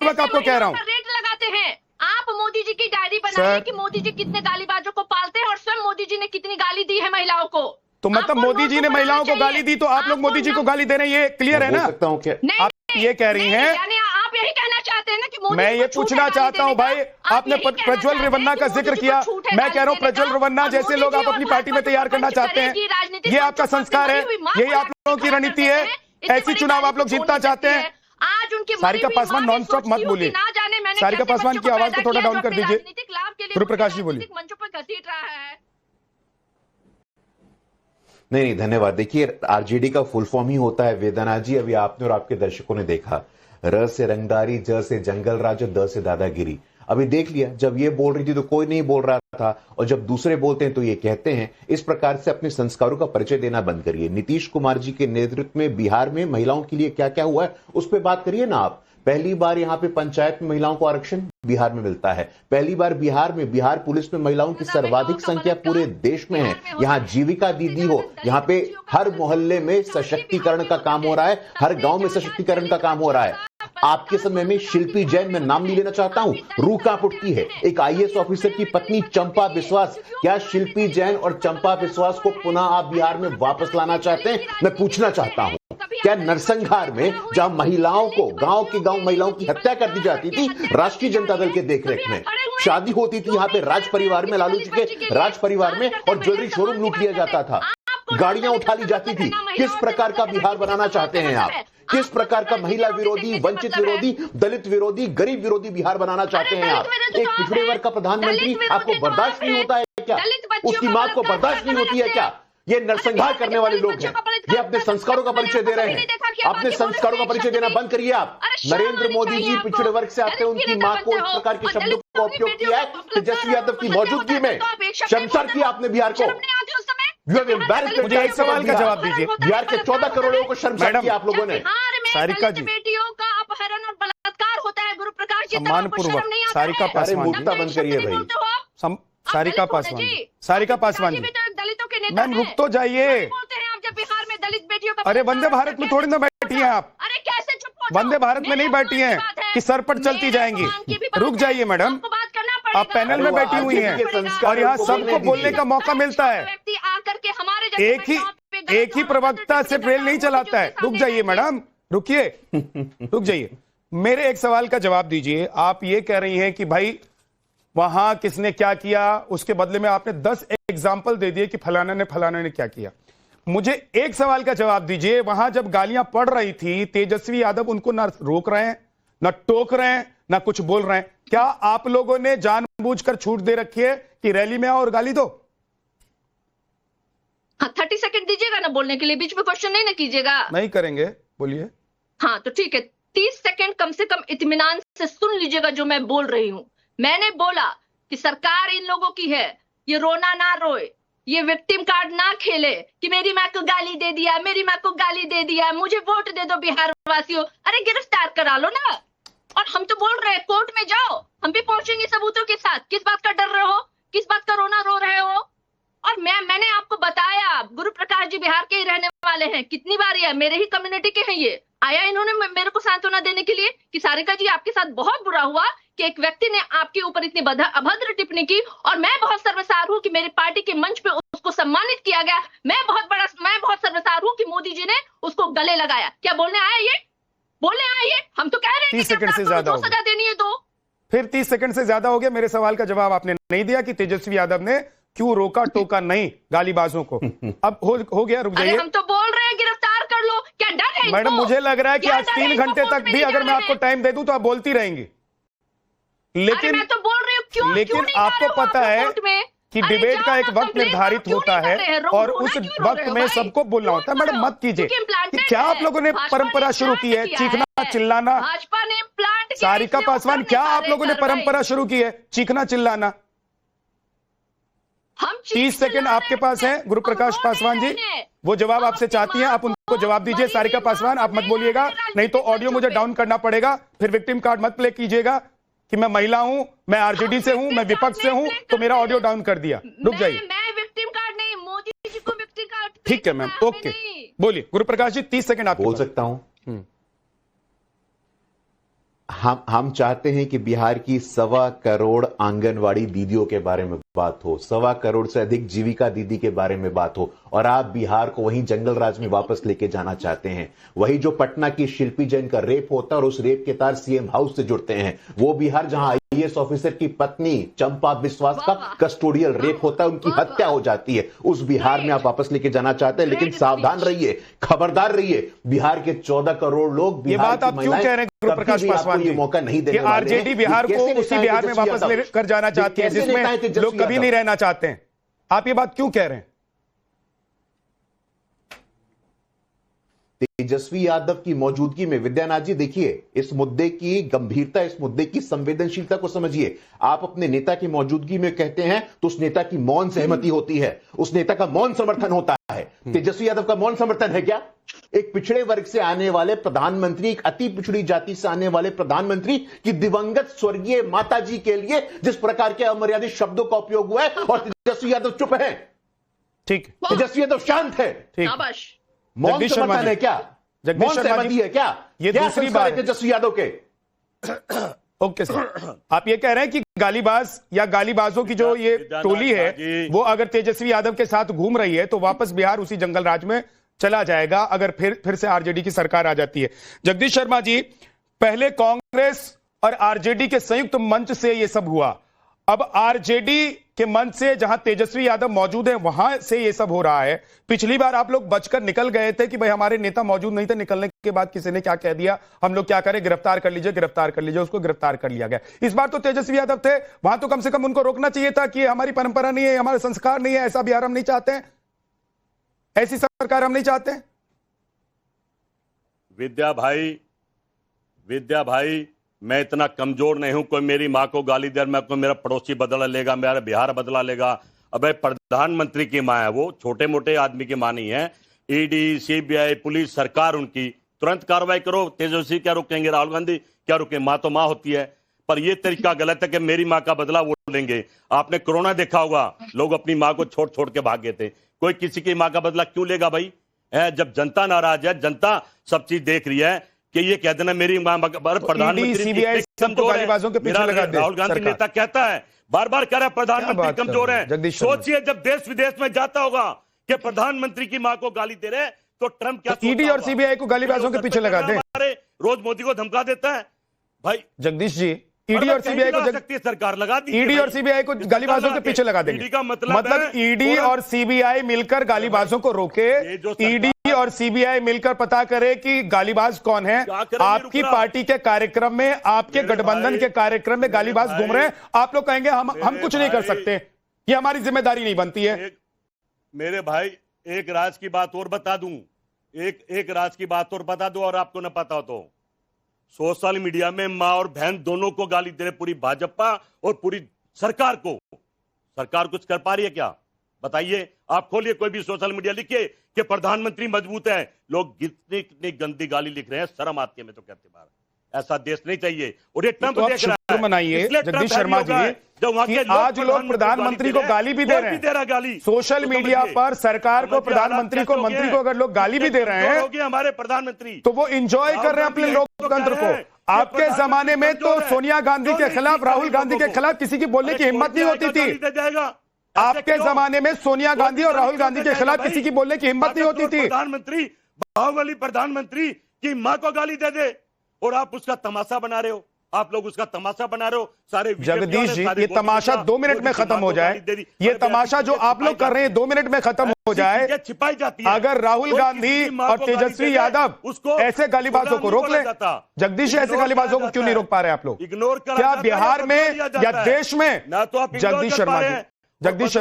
पूर्वक आपको कह रहा हूँ। रेट लगाते हैं आप। मोदी जी की डायरी बनाइए कि मोदी जी कितने गालीबाजों को पालते हैं और स्वयं मोदी जी ने कितनी गाली दी है महिलाओं को। तो मतलब मोदी जी ने महिलाओं को गाली दी तो आप लोग मोदी जी को गाली दे रहे हैं, ये क्लियर है ना? सकता हूं क्या आप ये कह रही हैं, यानी आप यही कहना चाहते हैं ना कि मोदी मैं ये पूछना चाहता हूं भाई, आपने प्रज्वल रेवन्ना का जिक्र किया, मैं कह रहा हूं प्रज्वल रेवन्ना जैसे लोग आप अपनी पार्टी में तैयार करना चाहते हैं, ये आपका संस्कार है, यही आप लोगों की रणनीति है, ऐसी चुनाव आप लोग जीतना चाहते हैं? आज उनकी सारिका पासवान नॉन स्टॉप मत बोलिए, सारिका पासवान की आवाज को थोड़ा डाउन कर दीजिए। गुरु प्रकाश जी बोलिए। मंचों पर घसीट रहा है। नहीं, धन्यवाद। देखिए, आरजेडी का फुल फॉर्म ही होता है वेदना जी। अभी आपने और आपके दर्शकों ने देखा, र से रंगदारी, ज से जंगल राज, द से दादागिरी। अभी देख लिया, जब ये बोल रही थी तो कोई नहीं बोल रहा था, और जब दूसरे बोलते हैं तो ये कहते हैं। इस प्रकार से अपने संस्कारों का परिचय देना बंद करिए। नीतीश कुमार जी के नेतृत्व में बिहार में महिलाओं के लिए क्या क्या हुआ है उस पर बात करिए ना आप। पहली बार यहां पे पंचायत में महिलाओं को आरक्षण बिहार में मिलता है। पहली बार बिहार में, बिहार पुलिस में महिलाओं की सर्वाधिक संख्या पूरे देश में है। यहां जीविका दीदी हो, यहां पे हर मोहल्ले में सशक्तिकरण का काम हो रहा है, हर गांव में सशक्तिकरण का काम हो रहा है। आपके समय में शिल्पी जैन, मैं नाम नहीं लेना चाहता हूं, रूह कांप उठती है। एक आईएएस ऑफिसर की पत्नी चंपा बिस्वास, क्या शिल्पी जैन और चंपा बिस्वास को पुनः आप बिहार में वापस लाना चाहते हैं? मैं पूछना चाहता हूं, क्या नरसंहार में जहां महिलाओं को गांव के गांव महिलाओं की हत्या कर दी जाती थी राष्ट्रीय जनता दल के देखरेख में, शादी होती थी यहां पे राज परिवार में, लालू जी के राज परिवार में, और ज्वेलरी शोरूम लूट लिया जाता था, गाड़ियां उठा ली जाती थी। किस प्रकार का बिहार बनाना चाहते हैं आप? किस प्रकार का महिला विरोधी, वंचित विरोधी, दलित विरोधी, गरीब विरोधी बिहार बनाना चाहते हैं आप? एक पिछड़े वर्ग का प्रधानमंत्री आपको बर्दाश्त नहीं होता है क्या? उसकी मां को बर्दाश्त नहीं होती है क्या? ये नरसंहार करने वाले लोग हैं, ये अपने संस्कारों का परिचय दे रहे हैं। अपने संस्कारों का परिचय देना बंद करिए आप। नरेंद्र मोदी जी पिछड़े वर्ग से आते हैं, उनकी मां को इस प्रकार के शब्दों का उपयोग किया है तेजस्वी यादव की मौजूदगी में। शर्मसार किया आपने बिहार को। मुझे एक सवाल का जवाब दीजिए। बिहार के 14 करोड़ लोगों को शर्मसार किया आप लोगों ने। सारिका जी, बेटियों का अपहरण और बलात्कार होता है। गुरु प्रकाश जी, सम्मानपूर्वक सारिका पासवान, मुक्ता बंद करिए भाई। सारिका पासवान जी, सारिका पासवान जी, दलितों के नेता मैम रुक तो जाइए। बोलते हैं आप जब बिहार में दलित बेटियों का, अरे वंदे भारत में थोड़ी ना बैठी हैं आप, अरे कैसे चुप हो जाओ? वंदे भारत में नहीं बैठी हैं कि सर पर चलती जाएंगी। रुक जाइए मैडम, आप पैनल में बैठी हुई हैं और यहाँ सबको बोलने का मौका मिलता है। व्यक्ति आकर के हमारे एक ही प्रवक्ता से ट्रेन नहीं चलाता है। रुक जाइए मैडम, रुकिए, रुक जाइए। मेरे एक सवाल का जवाब दीजिए। आप ये कह रही हैं कि भाई वहां किसने क्या किया, उसके बदले में आपने 10 एग्जाम्पल दे दिए कि फलाना ने क्या किया। मुझे एक सवाल का जवाब दीजिए, वहां जब गालियां पड़ रही थी तेजस्वी यादव उनको ना रोक रहे हैं, ना टोक रहे हैं, ना कुछ बोल रहे हैं। क्या आप लोगों ने जानबूझकर छूट दे रखी है कि रैली में आओ और गाली दो? हाँ, 30 सेकंड दीजिएगा ना बोलने के लिए, बीच में क्वेश्चन नहीं ना कीजिएगा। नहीं करेंगे, बोलिए। हाँ तो ठीक है, 30 सेकंड कम से कम इत्मीनान से सुन लीजिएगा जो मैं बोल रही हूँ। मैंने बोला कि सरकार इन लोगों की है, ये रोना ना रोए, ये विक्टिम कार्ड ना खेले कि मेरी माँ को गाली दे दिया, मेरी माँ को गाली दे दिया, मुझे वोट दे दो बिहार वासियों। अरे गिरफ्तार करा लो ना। और हम तो बोल रहे हैं कोर्ट में जाओ, हम भी पहुंचेंगे सबूतों के साथ। किस बात का डर रहे हो, किस बात का रोना रो रहे हो? और मैंने आपको बताया, गुरु प्रकाश जी बिहार के ही रहने वाले हैं, कितनी बार ये मेरे ही कम्युनिटी के हैं। ये आया इन्होंने मेरे को सांत्वना देने के लिए कि सारिका जी आपके साथ बहुत बुरा हुआ कि एक व्यक्ति ने आपके ऊपर इतनी अभद्र टिप्पणी की, और मैं बहुत सर्वसार हूं कि मेरी पार्टी के मंच पे उसको सम्मानित किया गया। मैं बहुत सर्वसार हूं कि मोदी जी ने उसको गले लगाया। क्या बोलने आया ये? बोलने आया ये? हम तो कह रहे हैं 30 सेकंड से ज्यादा सजा देनी है तो फिर 30 सेकंड से ज्यादा हो गया। मेरे सवाल का जवाब आपने नहीं दिया कि तेजस्वी यादव ने क्यों रोका टोका नहीं गालीबाजों को। अब हो गया, रुक जाइए। हम तो बोल रहे हैं गिरफ्तार कर लो, क्या डर है? मैडम मुझे लग रहा है कि आज 3 घंटे तक भी अगर मैं आपको टाइम दे दूं तो आप बोलती रहेंगी। लेकिन मैं तो बोल रही हूँ क्यों, लेकिन आपको पता है कि डिबेट का एक वक्त निर्धारित होता है और उस वक्त में सबको बोलना होता है। मैडम मत कीजिए। क्या आप लोगों ने परंपरा शुरू की है चीखना चिल्लाना? भाजपा ने प्लांट, सारिका पासवान, क्या आप लोगों ने परंपरा शुरू की है चीखना चिल्लाना? 30 सेकंड आपके पास है गुरु प्रकाश पासवान जी, वो जवाब आपसे चाहती हैं, आप उनको जवाब दीजिए। सारिका पासवान आप मत बोलिएगा, नहीं तो ऑडियो मुझे डाउन करना पड़ेगा। फिर विक्टिम कार्ड मत प्ले कीजिएगा कि मैं महिला हूं, मैं आरजेडी से हूं, मैं विपक्ष से हूं, तो मेरा ऑडियो डाउन कर दिया। रुक जाइए। मैं विक्टिम कार्ड नहीं, मोदी जी को विक्टिम कार्ड। ठीक है मैम, ओके, बोलिए गुरु प्रकाश जी। 30 सेकंड आप बोल सकता हूं। हम चाहते हैं कि बिहार की 1.25 करोड़ आंगनवाड़ी दीदियों के बारे में बात हो, 1.25 करोड़ से अधिक जीविका दीदी के बारे में बात हो, और आप बिहार को वहीं जंगल राज में वापस लेके जाना चाहते हैं। वही जो पटना की शिल्पी जैन का रेप होता है और उस रेप के तार सीएम हाउस से जुड़ते हैं, वो बिहार जहां आईएएस ऑफिसर की पत्नी चंपा बिस्वास का कस्टोडियल रेप होता है, उनकी हत्या हो जाती है, उस बिहार में आप वापस लेके जाना चाहते हैं। लेकिन सावधान रहिए, खबरदार रहिए, बिहार के 14 करोड़ लोग, ये बात आप क्यों कह रहे हैं प्रकाश पासवान ये मौका नहीं देने वाले आरजेडी बिहार को उसी बिहार में वापस लेकर जाना चाहती है जिसमें लोग कभी नहीं रहना चाहते हैं? आप ये बात क्यों कह रहे हैं? तेजस्वी यादव की मौजूदगी में, विद्यानाथ जी देखिए, इस मुद्दे की गंभीरता, इस मुद्दे की संवेदनशीलता को समझिए। आप अपने नेता की मौजूदगी में कहते हैं तो उस नेता की मौन सहमति होती है, उस नेता का मौन समर्थन होता है। तेजस्वी यादव का मौन समर्थन है क्या? एक पिछड़े वर्ग से आने वाले प्रधानमंत्री, एक अति पिछड़ी जाति से आने वाले प्रधानमंत्री की दिवंगत स्वर्गीय माता जी के लिए जिस प्रकार के अमर्यादित शब्दों का उपयोग हुआ है, और तेजस्वी यादव चुप है। ठीक, तेजस्वी यादव शांत है। ठीक, मौन समर्थन है क्या? मौन सहमति है क्या? ये दूसरी बात है तेजस्वी यादव के। ओके सर, आप ये कह रहे हैं कि गालीबाज या गालीबाजों की जो ये टोली है वो अगर तेजस्वी यादव के साथ घूम रही है तो वापस बिहार उसी जंगल राज में चला जाएगा अगर फिर से आरजेडी की सरकार आ जाती है। जगदीश शर्मा जी, पहले कांग्रेस और आरजेडी के संयुक्त मंच से ये सब हुआ, अब आरजेडी के मंच से जहां तेजस्वी यादव मौजूद है वहां से ये सब हो रहा है। पिछली बार आप लोग बचकर निकल गए थे कि भाई हमारे नेता मौजूद नहीं थे, निकलने के बाद किसी ने क्या कह दिया, हम लोग क्या करें, गिरफ्तार कर लीजिए, गिरफ्तार कर लीजिए, उसको गिरफ्तार कर लिया गया। इस बार तो तेजस्वी यादव थे, वहां तो कम से कम उनको रोकना चाहिए था कि हमारी परंपरा नहीं है, हमारे संस्कार नहीं है, ऐसा बिहार हम नहीं चाहते हैं, ऐसी सरकार हम नहीं चाहते हैं। विद्या भाई, मैं इतना कमजोर नहीं हूं कोई मेरी मां को गाली दे, मैं कोई मेरा पड़ोसी बदला लेगा, मेरा बिहार बदला लेगा। अबे प्रधानमंत्री की मां है, वो छोटे मोटे आदमी की मां नहीं है। ईडी, सीबीआई, पुलिस, सरकार उनकी, तुरंत कार्रवाई करो। तेजस्वी क्या रुकेंगे, राहुल गांधी क्या रुके? मां तो मां होती है। पर यह तरीका गलत है कि मेरी मां का बदला वो लेंगे। आपने कोरोना देखा होगा, लोग अपनी मां को छोड़ छोड़ के भाग गए थे। कोई किसी की मां का बदला क्यों लेगा भाई? जब जनता नाराज है, जनता सब चीज देख रही है कि ये कहते ना मेरी मां, प्रधानमंत्री सीबीआई सबको गालीबाजों के पीछे लगा दे। राहुल गांधी नेता कहता है, बार बार कह रहा है प्रधानमंत्री कमजोर है। सोचिए जब देश विदेश में जाता होगा कि प्रधानमंत्री की मां को गाली दे रहे तो ट्रंप क्या, ईडी और सीबीआई को गालीबाजों के पीछे लगा दे। रोज मोदी को धमका देता है भाई। जगदीश जी, ईडी और सीबीआई को सरकार लगा दी, ईडी और सीबीआई को गालीबाजों के पीछे लगा देंगे। मतलब ईडी और सीबीआई मिलकर गालीबाजों को रोके, ईडी और सीबीआई मिलकर पता करे कि गालीबाज कौन है। आपकी पार्टी के कार्यक्रम में, आपके गठबंधन के कार्यक्रम में गालीबाज घूम रहे हैं, आप लोग कहेंगे हम कुछ नहीं कर सकते, ये हमारी जिम्मेदारी नहीं बनती है। मेरे भाई, एक राज की बात और बता दूं, एक राज की बात और बता दूं, और आपको न पता हो तो सोशल मीडिया में मां और बहन दोनों को गाली दे रहे, पूरी भाजपा और पूरी सरकार को। सरकार कुछ कर पा रही है क्या? बताइए। आप खोलिए कोई भी सोशल मीडिया, लिखिए कि प्रधानमंत्री मजबूत है, लोग कितनी कितनी गंदी गाली लिख रहे हैं, शर्म आती है। मैं तो कहते बार ऐसा देश नहीं चाहिए। और ये ट्रंप देख रहा है। मनाइए जगदीश शर्मा जी कि आज लोग प्रधानमंत्री को गाली भी दे रहे हैं, सोशल मीडिया पर सरकार को, प्रधानमंत्री को, मंत्री को अगर लोग गाली भी दे रहे हैं हमारे प्रधानमंत्री, तो वो एंजॉय कर रहे हैं अपने लोकतंत्र को। आपके जमाने में तो सोनिया गांधी के खिलाफ, राहुल गांधी के खिलाफ किसी की बोलने की हिम्मत नहीं होती थी। आपके जमाने में सोनिया गांधी और राहुल गांधी के खिलाफ किसी की बोलने की हिम्मत नहीं होती थी। प्रधानमंत्री, बाहुबली प्रधानमंत्री की मां को गाली दे दे और आप उसका तमाशा बना रहे हो, आप लोग उसका तमाशा बना रहे हो। सारे जगदीश जी, ये तमाशा 2 मिनट में खत्म हो जाए, ये तमाशा जो आप लोग कर रहे हैं 2 मिनट में खत्म हो जाए। छिपाई जाती है। अगर राहुल गांधी और तेजस्वी यादव ऐसे गालीबाजों को रोक ले, जगदीश ऐसे गालीबाजों को क्यों नहीं रोक पा रहे आप लोग? इग्नोर क्या बिहार में या देश में? जगदीश शर्मा जी, जगदीश शर्मा